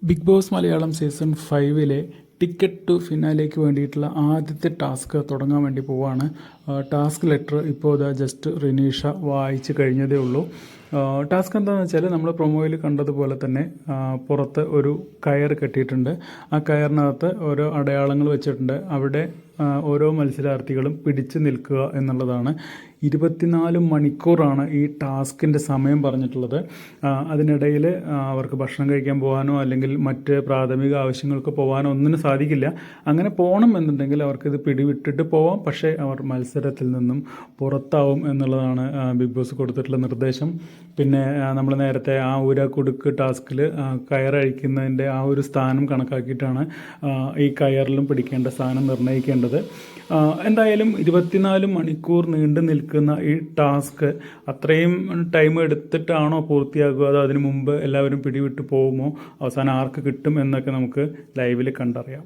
Big boss Malayalam season 5-ലെ ticket to ഫിനാലേക്ക് വേണ്ടിയിട്ടുള്ള ആദ്യത്തെ ടാസ്ക് തുടങ്ങാൻ വേണ്ടി പോവാണ്. ടാസ്ക് ലെറ്റർ ഇപ്പോൾ ഇതാ ജസ്റ്റ് റിനീഷ വായിച്ച് കഴിഞ്ഞതേ ഉള്ളൂ. ടാസ്ക് എന്താണെന്ന് വെച്ചാൽ നമ്മൾ പ്രൊമോയിൽ കണ്ടതുപോലെ തന്നെ പുറത്ത് ഒരു കയർ കെട്ടിയിട്ടുണ്ട്. ആ കയറിനകത്ത് ഓരോ അടയാളങ്ങൾ വെച്ചിട്ടുണ്ട്. അവിടെ ഓരോ മത്സരാർത്ഥികളും പിടിച്ചു നിൽക്കുക എന്നുള്ളതാണ്. 24 മണിക്കൂറാണ് ഈ ടാസ്കിൻ്റെ സമയം പറഞ്ഞിട്ടുള്ളത്. അതിനിടയിൽ അവർക്ക് ഭക്ഷണം കഴിക്കാൻ പോകാനോ അല്ലെങ്കിൽ മറ്റ് പ്രാഥമിക ആവശ്യങ്ങൾക്ക് പോകാനോ ഒന്നിനും സാധിക്കില്ല. അങ്ങനെ പോകണം എന്നുണ്ടെങ്കിൽ അവർക്കിത് പിടിവിട്ടിട്ട് പോവാം, പക്ഷേ അവർ മത്സരത്തിൽ നിന്നും പുറത്താവും എന്നുള്ളതാണ് ബിഗ് ബോസ് കൊടുത്തിട്ടുള്ള നിർദ്ദേശം. പിന്നെ നമ്മൾ നേരത്തെ ആ കുടുക്ക് ടാസ്കിൽ കയറഴിക്കുന്നതിൻ്റെ ആ ഒരു സ്ഥാനം കണക്കാക്കിയിട്ടാണ് ഈ കയറിലും പിടിക്കേണ്ട സ്ഥാനം നിർണ്ണയിക്കേണ്ടത്. എന്തായാലും 24 മണിക്കൂർ നീണ്ടു നിൽക്കുന്ന ഈ ടാസ്ക് അത്രയും ടൈം എടുത്തിട്ടാണോ പൂർത്തിയാകുക, അതോ അതിനു മുമ്പ് എല്ലാവരും പിടിവിട്ട് പോകുമോ, അവസാനം ആർക്ക് കിട്ടും എന്നൊക്കെ നമുക്ക് ലൈവിൽ കണ്ടറിയാം.